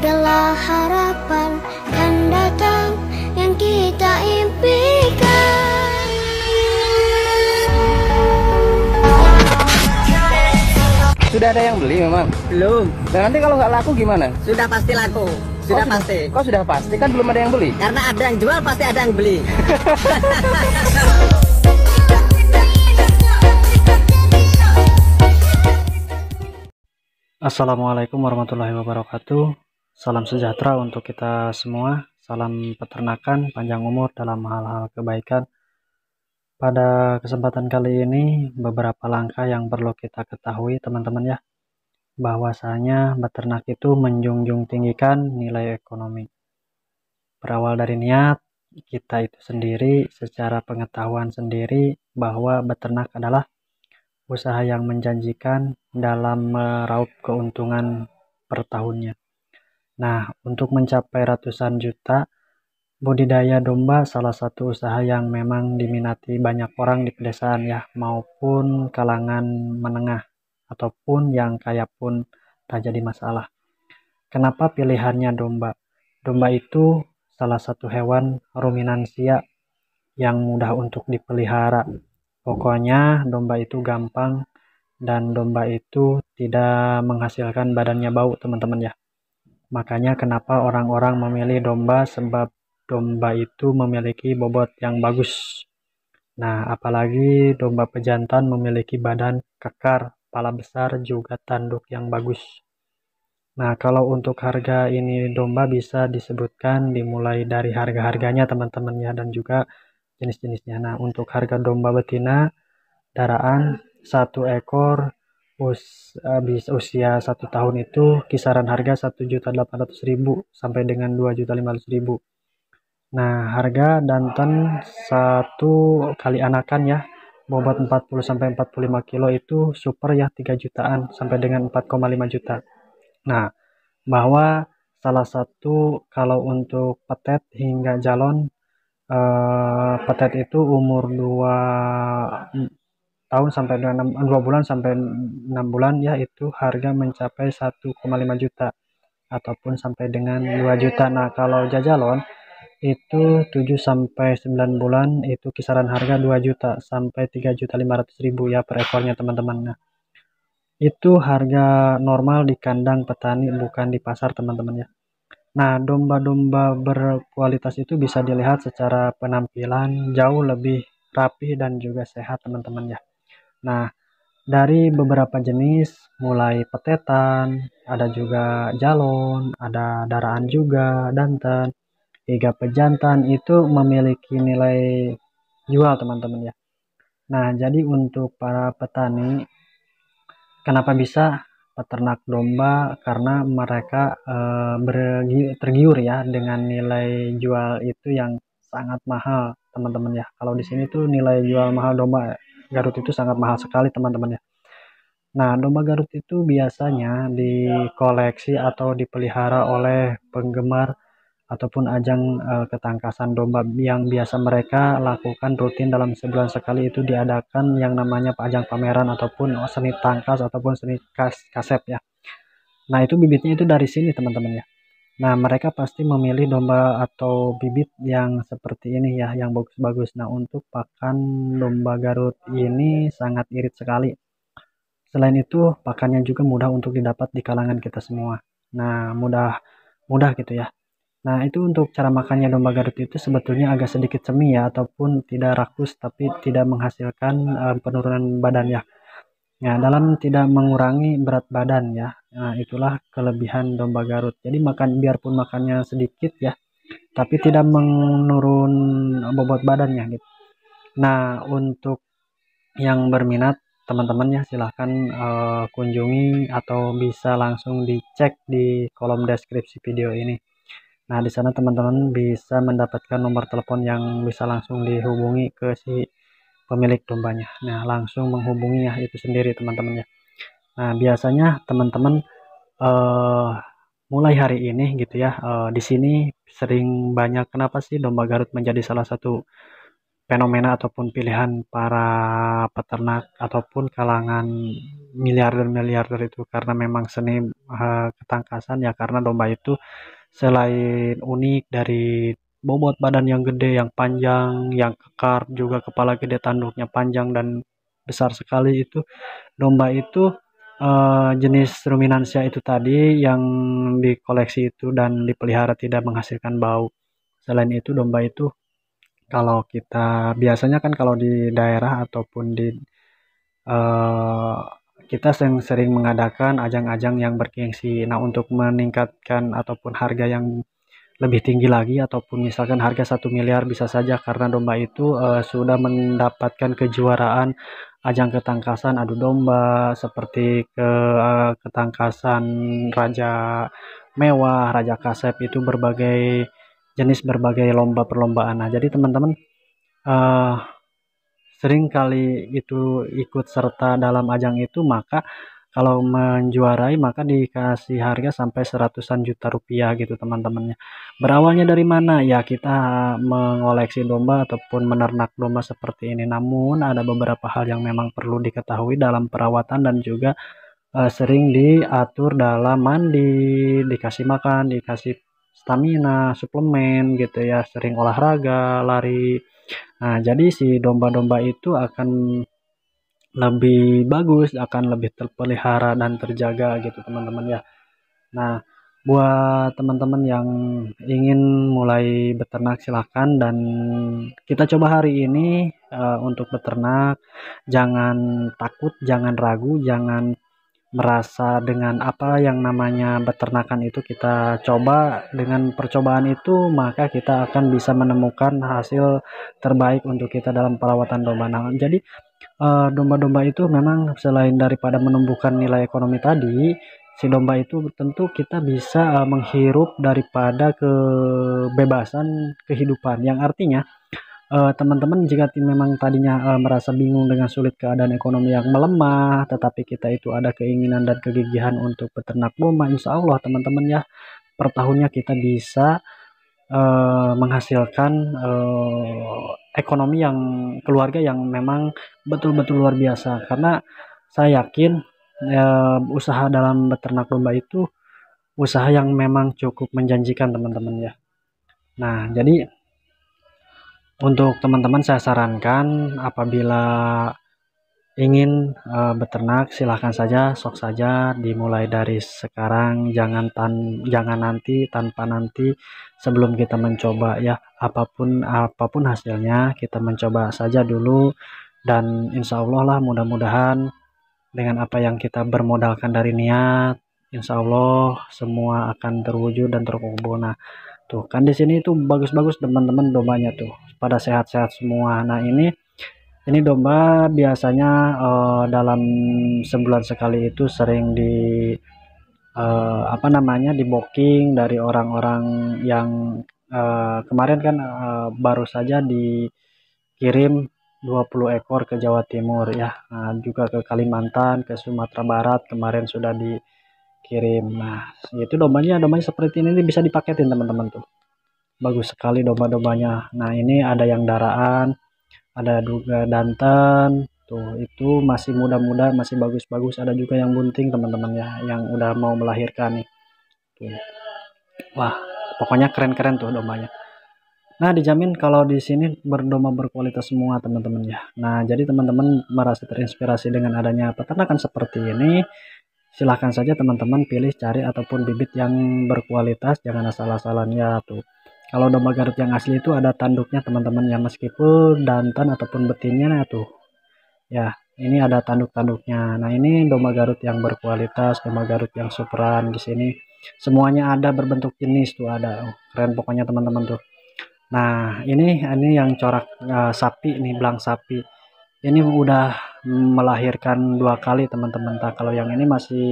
adalah harapan kan datang yang kita impikan. Sudah ada yang beli memang? Belum. Dan nanti kalau nggak laku gimana? Sudah pasti laku. Sudah pasti. Kok sudah pasti? Kan belum ada yang beli. Karena ada yang jual pasti ada yang beli. Assalamualaikum warahmatullahi wabarakatuh. Salam sejahtera untuk kita semua. Salam peternakan, panjang umur dalam hal-hal kebaikan. Pada kesempatan kali ini beberapa langkah yang perlu kita ketahui teman-teman ya, bahwasanya beternak itu menjunjung tinggikan nilai ekonomi. Berawal dari niat kita itu sendiri, secara pengetahuan sendiri bahwa beternak adalah usaha yang menjanjikan dalam meraup keuntungan per tahunnya. Nah, untuk mencapai ratusan juta, budidaya domba salah satu usaha yang memang diminati banyak orang di pedesaan ya, maupun kalangan menengah ataupun yang kaya pun tak jadi masalah. Kenapa pilihannya domba? Domba itu salah satu hewan ruminansia yang mudah untuk dipelihara. Pokoknya domba itu gampang dan domba itu tidak menghasilkan badannya bau teman-teman ya. Makanya kenapa orang-orang memilih domba, sebab domba itu memiliki bobot yang bagus. Nah, apalagi domba pejantan memiliki badan kekar, kepala besar, juga tanduk yang bagus. Nah, kalau untuk harga ini domba bisa disebutkan dimulai dari harga-harganya teman-teman ya, dan juga jenis-jenisnya. Nah, untuk harga domba betina daraan satu ekor usia 1 tahun itu kisaran harga 1.800.000 sampai dengan 2.500.000. Nah, harga danten satu kali anakan ya, bobot 40 sampai 45 kilo itu super ya, 3 jutaan sampai dengan 4,5 juta. Nah, bahwa salah satu kalau untuk petet hingga jalon, petet itu umur 2 tahun sampai dengan 2 bulan sampai 6 bulan ya, itu harga mencapai 1,5 juta ataupun sampai dengan 2 juta. Nah, kalau jajalon itu 7 sampai 9 bulan itu kisaran harga 2 juta sampai 3.500.000 ya per ekornya teman-teman. Nah, itu harga normal di kandang petani, bukan di pasar teman-teman ya. Nah, domba-domba berkualitas itu bisa dilihat secara penampilan jauh lebih rapi dan juga sehat teman-teman ya. Nah, dari beberapa jenis mulai petetan, ada juga jalon, ada daraan juga, danten, hingga pejantan itu memiliki nilai jual teman-teman ya. Nah, jadi untuk para petani, kenapa bisa peternak domba? Karena mereka tergiur ya dengan nilai jual itu yang sangat mahal teman-teman ya. Kalau di sini tuh nilai jual mahal domba Garut itu sangat mahal sekali teman-teman ya. Nah, domba Garut itu biasanya dikoleksi atau dipelihara oleh penggemar ataupun ajang ketangkasan domba yang biasa mereka lakukan rutin dalam sebulan sekali, itu diadakan yang namanya ajang pameran ataupun seni tangkas ataupun seni kasep ya. Nah, itu bibitnya itu dari sini teman-teman ya. Nah, mereka pasti memilih domba atau bibit yang seperti ini ya, yang bagus-bagus. Nah, untuk pakan domba Garut ini sangat irit sekali. Selain itu, pakannya juga mudah untuk didapat di kalangan kita semua. Nah, mudah gitu ya. Nah, itu untuk cara makannya domba Garut itu sebetulnya agak sedikit semi ya, ataupun tidak rakus tapi tidak menghasilkan penurunan badan ya. Nah, dalam tidak mengurangi berat badan ya. Nah, itulah kelebihan domba Garut. Jadi biarpun makannya sedikit ya, tapi tidak menurun bobot badannya gitu. Nah, untuk yang berminat teman-teman ya, silahkan kunjungi atau bisa langsung dicek di kolom deskripsi video ini. Nah, di sana teman-teman bisa mendapatkan nomor telepon yang bisa langsung dihubungi ke si pemilik dombanya. Nah, langsung menghubungi ya itu sendiri teman-teman ya. Nah, biasanya teman-teman mulai hari ini gitu ya, di sini sering banyak, kenapa sih domba Garut menjadi salah satu fenomena ataupun pilihan para peternak ataupun kalangan miliarder-miliarder itu, karena memang seni ketangkasan ya, karena domba itu selain unik dari bobot badan yang gede, yang panjang, yang kekar, juga kepala gede, tanduknya panjang dan besar sekali itu, domba itu jenis ruminansia itu tadi yang dikoleksi itu dan dipelihara tidak menghasilkan bau. Selain itu domba itu kalau kita biasanya kan kalau di daerah ataupun di eh, kita sering mengadakan ajang-ajang yang bergengsi. Nah, untuk meningkatkan ataupun harga yang lebih tinggi lagi ataupun misalkan harga 1 miliar bisa saja karena domba itu sudah mendapatkan kejuaraan ajang ketangkasan adu domba seperti ketangkasan Raja Mewah, Raja Kasep, itu berbagai jenis, berbagai lomba perlombaan. Nah, jadi teman-teman eh, sering kali itu ikut serta dalam ajang itu, maka kalau menjuarai maka dikasih harga sampai seratusan juta rupiah gitu teman-temannya. Berawalnya dari mana? Ya kita mengoleksi domba ataupun menernak domba seperti ini. Namun ada beberapa hal yang memang perlu diketahui dalam perawatan dan juga sering diatur dalam mandi, dikasih makan, dikasih stamina, suplemen gitu ya, sering olahraga, lari. Nah, jadi si domba-domba itu akan lebih bagus, akan lebih terpelihara dan terjaga gitu teman-teman ya. Nah, buat teman-teman yang ingin mulai beternak silahkan, dan kita coba hari ini untuk beternak. Jangan takut, jangan ragu, jangan merasa dengan apa yang namanya beternakan itu kita coba. Dengan percobaan itu maka kita akan bisa menemukan hasil terbaik untuk kita dalam perawatan domba. Nah, jadi domba-domba itu memang selain daripada menumbuhkan nilai ekonomi tadi, si domba itu tentu kita bisa menghirup daripada kebebasan kehidupan, yang artinya teman-teman jika memang tadinya merasa bingung dengan sulit keadaan ekonomi yang melemah, tetapi kita itu ada keinginan dan kegigihan untuk beternak domba, insya Allah teman-teman ya, per tahunnya kita bisa menghasilkan ekonomi yang keluarga yang memang betul-betul luar biasa. Karena saya yakin usaha dalam beternak domba itu usaha yang memang cukup menjanjikan teman-teman ya. Nah, jadi untuk teman-teman saya sarankan apabila ingin beternak silahkan saja, sok saja dimulai dari sekarang, jangan nanti, tanpa nanti, sebelum kita mencoba ya. Apapun hasilnya kita mencoba saja dulu, dan insya Allah lah, mudah-mudahan dengan apa yang kita bermodalkan dari niat, insya Allah semua akan terwujud dan terkabul. Nah, tuh kan di sini tuh bagus-bagus teman-teman dombanya tuh pada sehat-sehat semua. Nah, ini domba biasanya dalam sebulan sekali itu sering di apa namanya, di booking dari orang-orang yang kemarin kan baru saja dikirim 20 ekor ke Jawa Timur ya. Nah, juga ke Kalimantan, ke Sumatera Barat kemarin sudah dikirim. Nah, itu dombanya seperti ini bisa dipaketin teman-teman tuh. Bagus sekali domba-dombanya. Nah, ini ada yang daraan, ada juga dantan tuh, itu masih muda-muda, masih bagus-bagus. Ada juga yang bunting teman-teman ya, yang udah mau melahirkan nih tuh. Wah, pokoknya keren-keren tuh dombanya. Nah, dijamin kalau di sini berdomba berkualitas semua teman-teman ya. Nah, jadi teman-teman merasa terinspirasi dengan adanya peternakan seperti ini, silahkan saja teman-teman pilih, cari ataupun bibit yang berkualitas, jangan asal-asalan ya tuh. Kalau domba Garut yang asli itu ada tanduknya teman-teman ya, meskipun dantan ataupun betinnya nah tuh. Ya, ini ada tanduk-tanduknya. Nah, ini domba Garut yang berkualitas, domba Garut yang superan di sini. Semuanya ada berbentuk jenis tuh ada. Oh, keren pokoknya teman-teman tuh. Nah, ini yang corak sapi nih, belang sapi. Ini udah melahirkan 2 kali teman-teman. Nah, kalau yang ini masih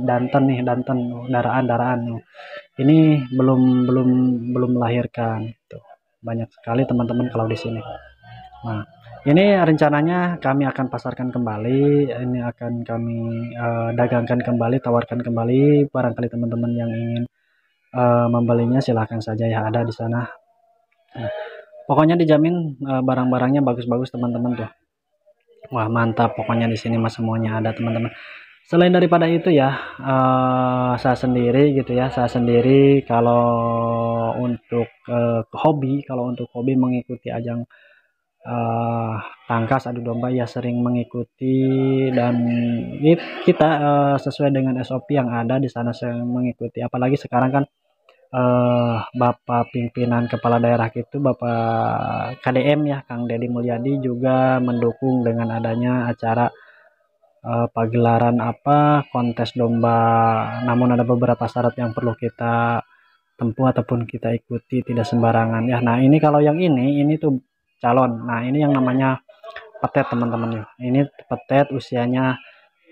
dantan nih, dantan daraan. Ini belum melahirkan. Tuh. Banyak sekali teman-teman kalau di sini. Nah, ini rencananya kami akan pasarkan kembali. Ini akan kami dagangkan kembali, tawarkan kembali. Barangkali teman-teman yang ingin membelinya silahkan saja ya, ada di sana. Nah, Pokoknya dijamin barang-barangnya bagus-bagus teman-teman tuh. Wah mantap, pokoknya di sini mas semuanya ada teman-teman. Selain daripada itu ya, saya sendiri gitu ya, saya sendiri kalau untuk hobi, mengikuti ajang tangkas adu domba ya sering mengikuti, dan kita sesuai dengan SOP yang ada di sana saya mengikuti. Apalagi sekarang kan Bapak pimpinan kepala daerah itu Bapak KDM ya Kang Deddy Mulyadi juga mendukung dengan adanya acara pagelaran kontes domba, namun ada beberapa syarat yang perlu kita tempuh ataupun kita ikuti, tidak sembarangan ya. Nah ini kalau yang ini tuh calon. Nah ini yang namanya petet teman-teman ya, ini petet usianya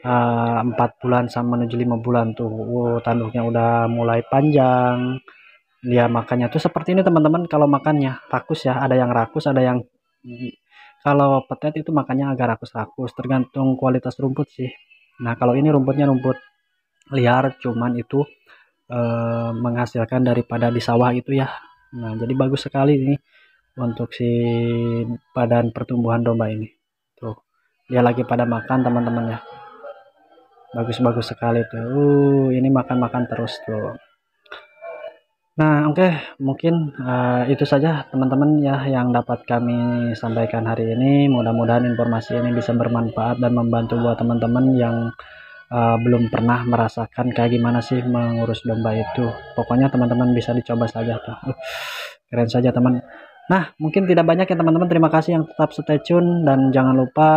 4 bulan sama menuju 5 bulan tuh. Tanduknya udah mulai panjang, dia makannya tuh seperti ini teman-teman. Kalau makannya rakus ya, ada yang rakus, ada yang kalau petet itu makannya agak rakus-rakus, tergantung kualitas rumput sih. Nah kalau ini rumputnya rumput liar, cuman itu menghasilkan daripada di sawah itu ya. Nah jadi bagus sekali ini untuk si badan pertumbuhan domba ini tuh, dia lagi pada makan teman-teman ya, bagus-bagus sekali tuh. Ini makan-makan terus tuh. Nah oke, mungkin itu saja teman-teman ya yang dapat kami sampaikan hari ini. Mudah-mudahan informasi ini bisa bermanfaat dan membantu buat teman-teman yang belum pernah merasakan kayak gimana sih mengurus domba itu. Pokoknya teman-teman bisa dicoba saja tuh. Keren saja teman. Nah mungkin tidak banyak ya teman-teman, terima kasih yang tetap stay tune, dan jangan lupa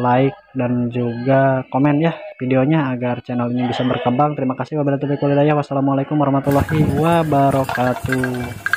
like dan juga komen ya videonya agar channel ini bisa berkembang. Terima kasih. Wassalamualaikum warahmatullahi wabarakatuh.